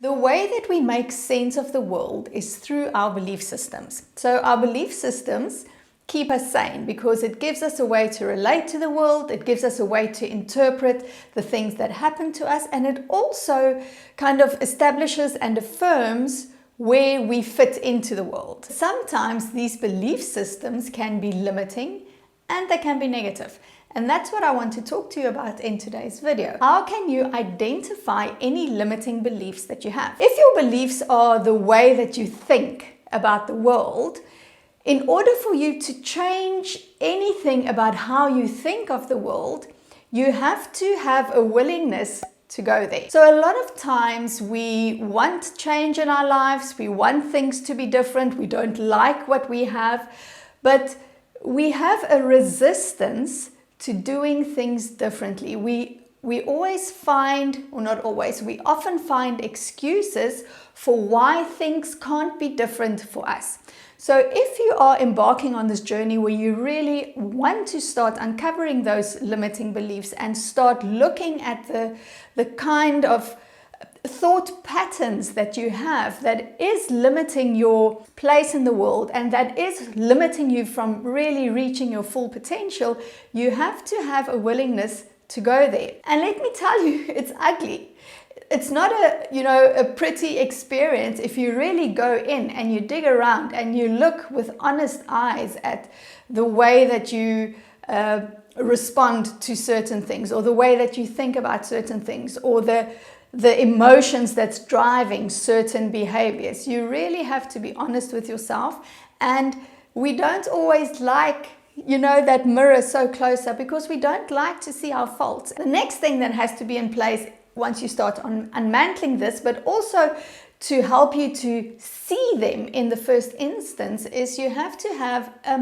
The way that we make sense of the world is through our belief systems. So our belief systems keep us sane because it gives us a way to relate to the world, it gives us a way to interpret the things that happen to us, and it also kind of establishes and affirms where we fit into the world. Sometimes these belief systems can be limiting and they can be negative. And that's what I want to talk to you about in today's video. How can you identify any limiting beliefs that you have? If your beliefs are the way that you think about the world, in order for you to change anything about how you think of the world, you have to have a willingness to go there. So a lot of times we want change in our lives, we want things to be different, we don't like what we have, but we have a resistance to doing things differently. We always find, or not always, we often find excuses for why things can't be different for us. So if you are embarking on this journey where you really want to start uncovering those limiting beliefs and start looking at the kind of thought patterns that you have that is limiting your place in the world and that is limiting you from really reaching your full potential, you have to have a willingness to go there. And let me tell you, it's ugly. It's not a pretty experience if you really go in and you dig around and you look with honest eyes at the way that you respond to certain things, or the way that you think about certain things, or the emotions that's driving certain behaviors. You really have to be honest with yourself, and we don't always like that mirror so close up because we don't like to see our faults. The next thing that has to be in place once you start on unmantling this, but also to help you to see them in the first instance, is you have to have a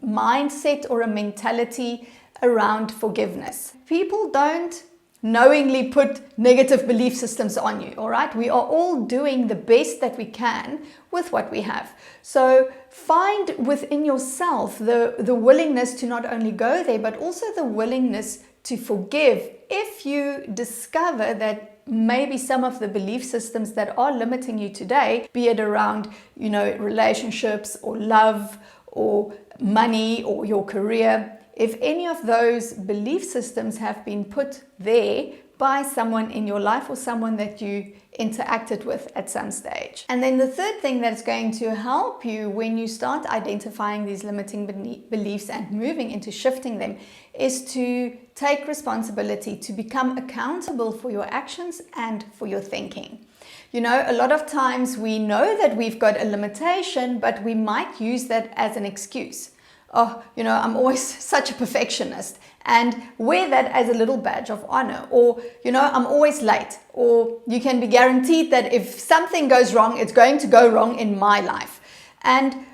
mindset or a mentality around forgiveness. People don't knowingly put negative belief systems on you, all right? We are all doing the best that we can with what we have. So find within yourself the willingness to not only go there, but also the willingness to forgive if you discover that maybe some of the belief systems that are limiting you today, be it around, relationships or love or money or your career, if any of those belief systems have been put there by someone in your life or someone that you interacted with at some stage. And then the third thing that's going to help you when you start identifying these limiting beliefs and moving into shifting them is to take responsibility, to become accountable for your actions and for your thinking. A lot of times we know that we've got a limitation, but we might use that as an excuse. Oh, I'm always such a perfectionist, and wear that as a little badge of honor. Or, I'm always late. Or you can be guaranteed that if something goes wrong, it's going to go wrong in my life. And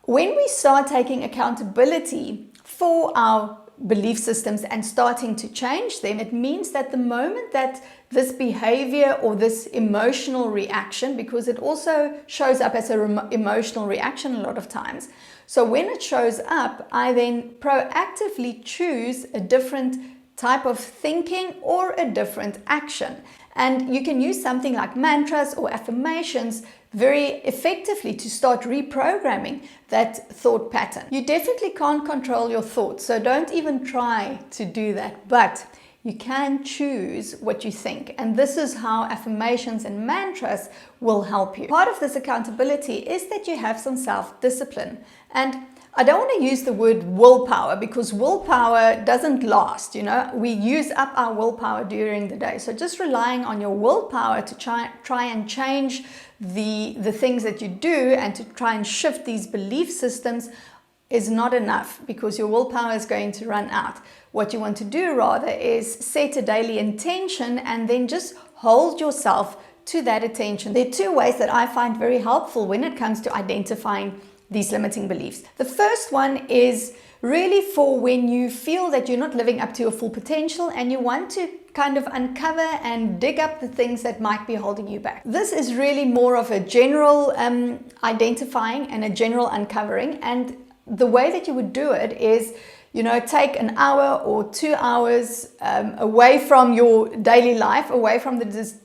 when we start taking accountability for our belief systems and starting to change them, it means that the moment that this behavior or this emotional reaction, because it also shows up as an emotional reaction a lot of times, so when it shows up, I then proactively choose a different type of thinking or a different action. And you can use something like mantras or affirmations very effectively to start reprogramming that thought pattern. You definitely can't control your thoughts, so don't even try to do that. But you can choose what you think. And this is how affirmations and mantras will help you. Part of this accountability is that you have some self-discipline. And I don't want to use the word willpower because willpower doesn't last. We use up our willpower during the day. So just relying on your willpower to try and change the things that you do and to try and shift these belief systems is not enough, because your willpower is going to run out. What you want to do rather is set a daily intention and then just hold yourself to that intention. There are two ways that I find very helpful when it comes to identifying these limiting beliefs. The first one is really for when you feel that you're not living up to your full potential and you want to kind of uncover and dig up the things that might be holding you back. This is really more of a general identifying and a general uncovering, and the way that you would do it is, take an hour or 2 hours away from your daily life, away from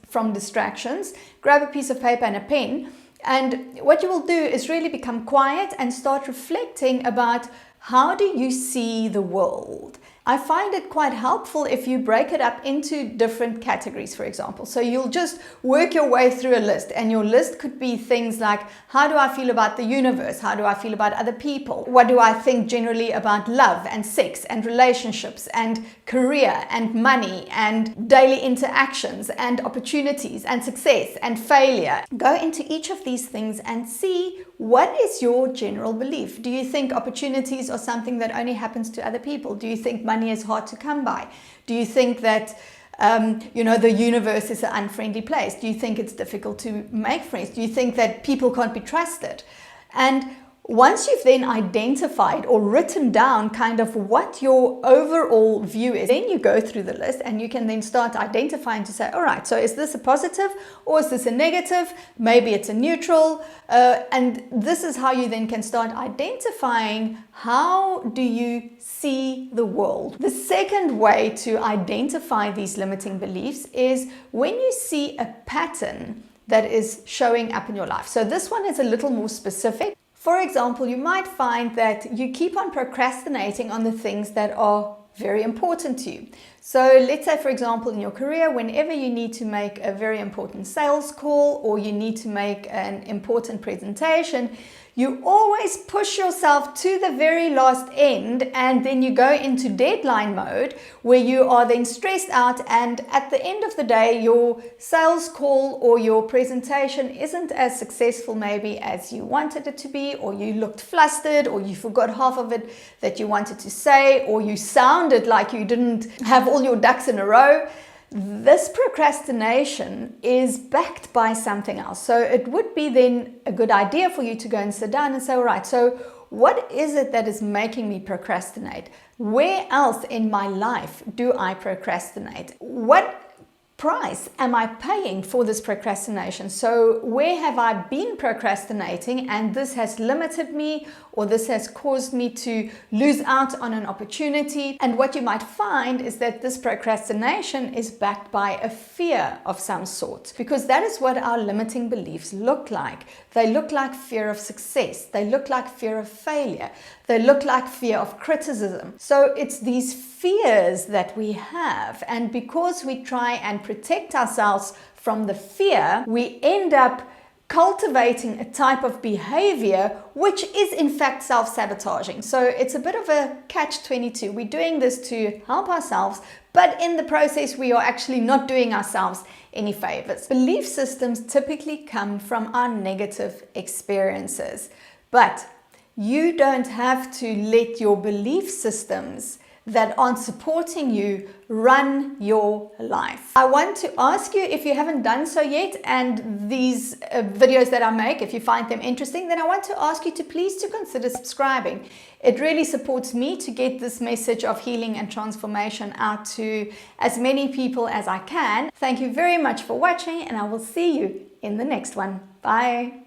from distractions, grab a piece of paper and a pen. And what you will do is really become quiet and start reflecting about how do you see the world. I find it quite helpful if you break it up into different categories, for example. So you'll just work your way through a list, and your list could be things like, how do I feel about the universe? How do I feel about other people? What do I think generally about love and sex and relationships and career and money and daily interactions and opportunities and success and failure? Go into each of these things and see, what is your general belief? Do you think opportunities are something that only happens to other people? Do you think money is hard to come by? Do you think that the universe is an unfriendly place? Do you think it's difficult to make friends? Do you think that people can't be trusted? And once you've then identified or written down kind of what your overall view is, then you go through the list and you can then start identifying to say, all right, so is this a positive or is this a negative? Maybe it's a neutral. And this is how you then can start identifying, how do you see the world? The second way to identify these limiting beliefs is when you see a pattern that is showing up in your life. So this one is a little more specific. For example, you might find that you keep on procrastinating on the things that are very important to you. So let's say, for example, in your career, whenever you need to make a very important sales call or you need to make an important presentation, you always push yourself to the very last end, and then you go into deadline mode where you are then stressed out, and at the end of the day your sales call or your presentation isn't as successful maybe as you wanted it to be, or you looked flustered, or you forgot half of it that you wanted to say, or you sounded like you didn't have all your ducks in a row. This procrastination is backed by something else. So it would be then a good idea for you to go and sit down and say, all right, so what is it that is making me procrastinate? Where else in my life do I procrastinate? What price am I paying for this procrastination? So where have I been procrastinating and this has limited me, or this has caused me to lose out on an opportunity? And what you might find is that this procrastination is backed by a fear of some sort, because that is what our limiting beliefs look like. They look like fear of success. They look like fear of failure. They look like fear of criticism. So it's these fears that we have, and because we try and protect ourselves from the fear, we end up cultivating a type of behavior which is in fact self-sabotaging. So it's a bit of a catch-22. We're doing this to help ourselves, but in the process we are actually not doing ourselves any favors. Belief systems typically come from our negative experiences, but you don't have to let your belief systems that aren't supporting you run your life. I want to ask you, if you haven't done so yet, and these videos that I make, if you find them interesting, then I want to ask you to please consider subscribing. It really supports me to get this message of healing and transformation out to as many people as I can. Thank you very much for watching, and I will see you in the next one. Bye.